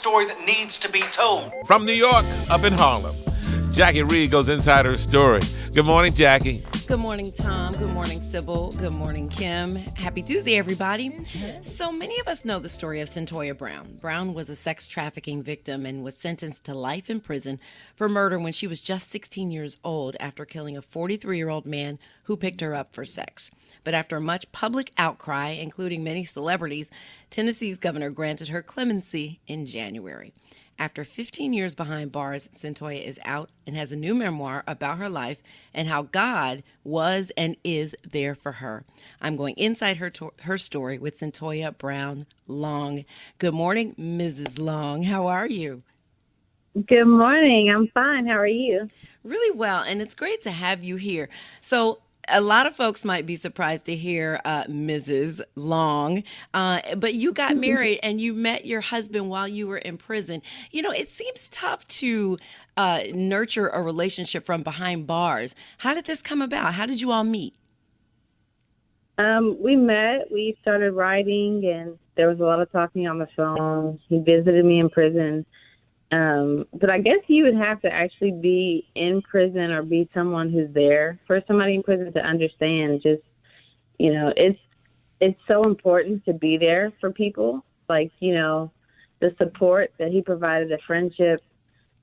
story that needs to be told. From New York, up in Harlem, Jackie Reed goes inside her story. Good morning, Jackie. Good morning, Tom. Good morning, Sybil. Good morning, Kim. Happy Tuesday, everybody. So many of us know the story of Cyntoia Brown. Brown was a sex trafficking victim and was sentenced to life in prison for murder when she was just 16 years old after killing a 43-year-old man who picked her up for sex. But after much public outcry, including many celebrities, Tennessee's governor granted her clemency in January. After 15 years behind bars, Cyntoia is out and has a new memoir about her life and how God was and is there for her. I'm going inside her story with Cyntoia Brown Long. Good morning, Mrs. Long. How are you? Good morning. I'm fine. How are you? Really well, and it's great to have you here. So a lot of folks might be surprised to hear Mrs. Long, but you got married and you met your husband while you were in prison. You know, it seems tough to nurture a relationship from behind bars. How did this come about? How did you all meet? We met. We started writing, and there was a lot of talking on the phone. He visited me in prison. But I guess you would have to actually be in prison or be someone who's there for somebody in prison to understand just, you know, it's so important to be there for people. Like, you know, the support that he provided, the friendship,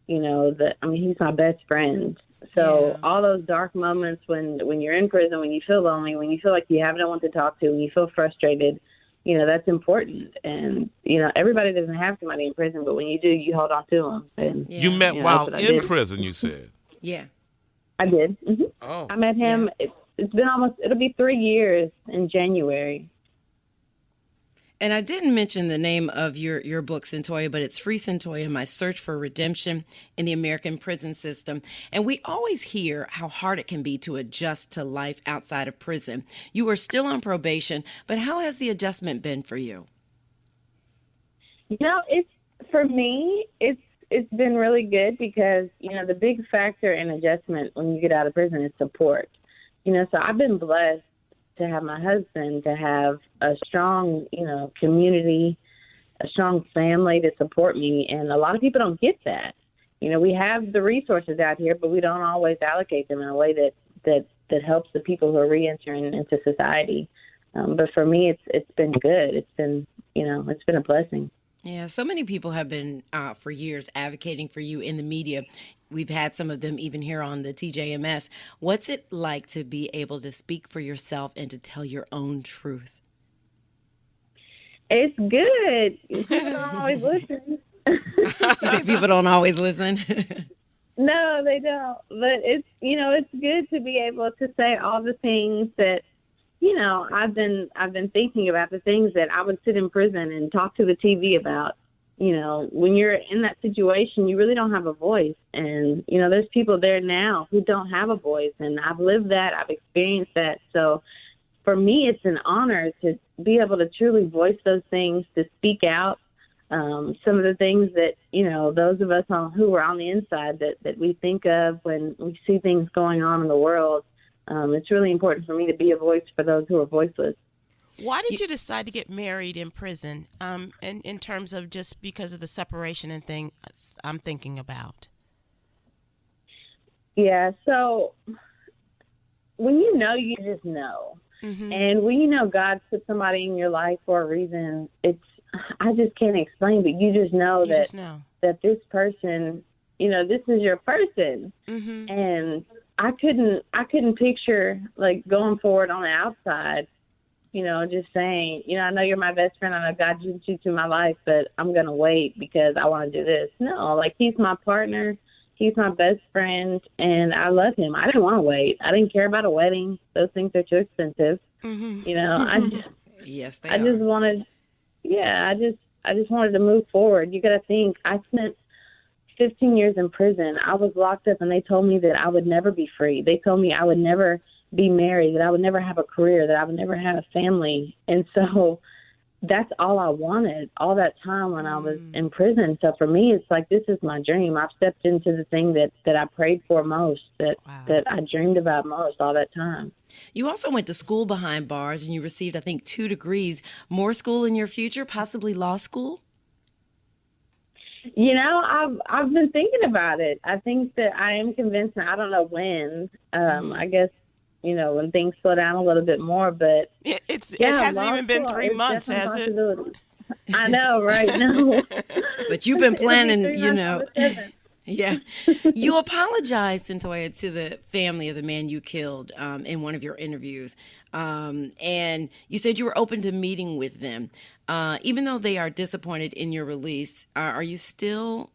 you know, he's my best friend. So all those dark moments when you're in prison, when you feel lonely, when you feel like you have no one to talk to, when you feel frustrated, you know, that's important. And, you know, everybody doesn't have somebody in prison, but when you do, you hold on to them. And, You met while in prison, you said? Yeah. I did. Mm-hmm. Oh. I met him. Yeah. It's been it'll be 3 years in January. And I didn't mention the name of your book, Cyntoia, but it's Free Cyntoia, My Search for Redemption in the American Prison System. And we always hear how hard it can be to adjust to life outside of prison. You are still on probation, but how has the adjustment been for you? You know, for me, it's been really good because, you know, the big factor in adjustment when you get out of prison is support. You know, so I've been blessed to have my husband, to have a strong, you know, community, a strong family to support me. And a lot of people don't get that. You know, we have the resources out here, but we don't always allocate them in a way that helps the people who are reentering into society. But for me, it's been good. It's been a blessing. Yeah, so many people have been for years advocating for you in the media. We've had some of them even here on the TJMS. What's it like to be able to speak for yourself and to tell your own truth? It's good. People don't always listen. You say people don't always listen? No, they don't. But it's good to be able to say all the things that, you know, I've been thinking about, the things that I would sit in prison and talk to the TV about. You know, when you're in that situation, you really don't have a voice. And, you know, there's people there now who don't have a voice. And I've lived that. I've experienced that. So for me, it's an honor to be able to truly voice those things, to speak out. Some of the things that, you know, those of us who are on the inside that we think of when we see things going on in the world. It's really important for me to be a voice for those who are voiceless. Why did you decide to get married in prison? In terms of just because of the separation and thing I'm thinking about. Yeah. So when you know, you just know. Mm-hmm. And when you know God put somebody in your life for a reason, I just can't explain, but you just know that this person, you know, this is your person. Mm-hmm. And I couldn't picture like going forward on the outside, you know, just saying, you know, I know you're my best friend. I know God used you to my life, but I'm going to wait because I want to do this. No, like he's my partner. He's my best friend and I love him. I didn't want to wait. I didn't care about a wedding. Those things are too expensive. Mm-hmm. You know, Yes, they I just wanted, I just wanted to move forward. You got to think, I spent 15 years in prison. I was locked up and they told me that I would never be free. They told me I would never be married, that I would never have a career, that I would never have a family. And so that's all I wanted all that time when I was in prison. So for me, it's like, this is my dream. I've stepped into the thing that I prayed for most, that I dreamed about most all that time. You also went to school behind bars and you received, I think, 2 degrees. More school in your future, possibly law school? I've been thinking about it. I think that I am convinced, and I don't know when. I guess when things slow down a little bit more. But It hasn't law even been school 3 is months, definitely a has it? possibility. I know, right? No. But you've been It'll be planning, 3 months on the 7th. Yeah. You apologized, Cyntoia, to the family of the man you killed in one of your interviews. And you said you were open to meeting with them. Even though they are disappointed in your release, are you still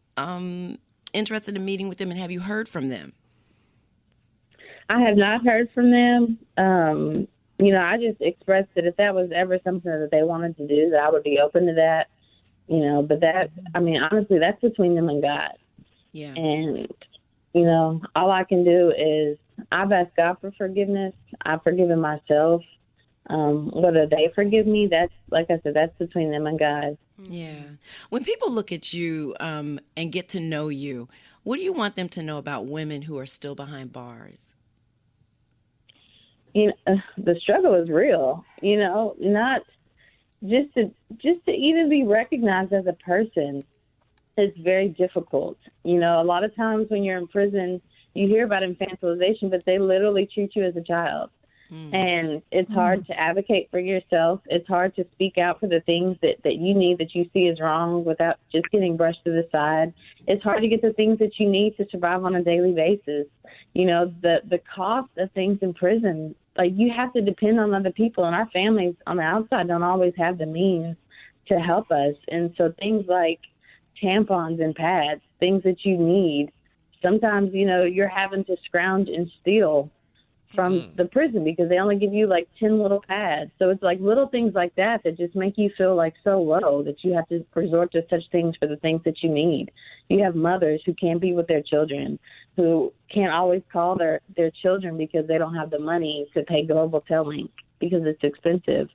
interested in meeting with them, and have you heard from them? I have not heard from them. I just expressed that if that was ever something that they wanted to do, that I would be open to that. But honestly, that's between them and God. Yeah. And, all I can do is I've asked God for forgiveness. I've forgiven myself. Whether they forgive me, that's, like I said, that's between them and God. Yeah. When people look at you and get to know you, what do you want them to know about women who are still behind bars? The struggle is real, not just to even be recognized as a person. It's very difficult. A lot of times when you're in prison, you hear about infantilization, but they literally treat you as a child. And it's hard to advocate for yourself. It's hard to speak out for the things that you need, that you see as wrong, without just getting brushed to the side. It's hard to get the things that you need to survive on a daily basis. The cost of things in prison, like, you have to depend on other people, and our families on the outside don't always have the means to help us. And so things like tampons and pads, things that you need, sometimes, you're having to scrounge and steal from the prison because they only give you like 10 little pads. So it's like little things like that just make you feel like so low that you have to resort to such things for the things that you need. You have mothers who can't be with their children, who can't always call their children because they don't have the money to pay Global Telling because it's expensive.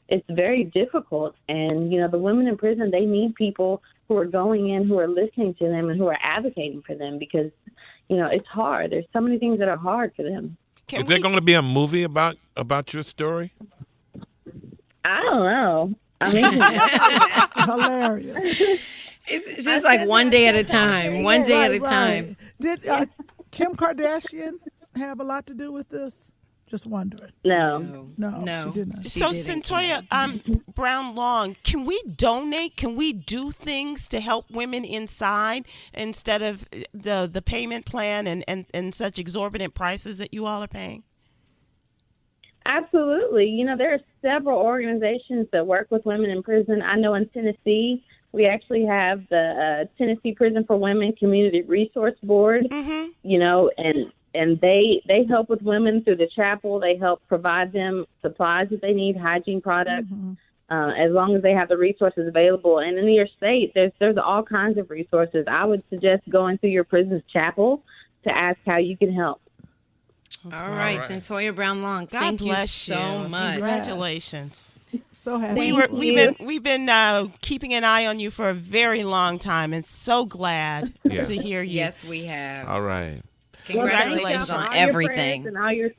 It's very difficult. And, the women in prison, they need people who are going in, who are listening to them and who are advocating for them because, it's hard. There's so many things that are hard for them. Is there going to be a movie about your story? I don't know. I mean, Hilarious. It's just like one day at a time. One day at a time. Did Kim Kardashian have a lot to do with this? Just wondering. No, she didn't. So, Cyntoia Brown Long, can we donate? Can we do things to help women inside instead of the payment plan and such exorbitant prices that you all are paying? Absolutely. There are several organizations that work with women in prison. I know in Tennessee, we actually have the Tennessee Prison for Women Community Resource Board, and they help with women through the chapel. They help provide them supplies that they need, hygiene products, as long as they have the resources available. And in your state, there's all kinds of resources. I would suggest going through your prison's chapel to ask how you can help. All right, Cyntoia Brown Long, God bless you so much. Congratulations. So happy. We've been keeping an eye on you for a very long time, and so glad to hear you. Yes, we have. All right. Congratulations on everything. And all your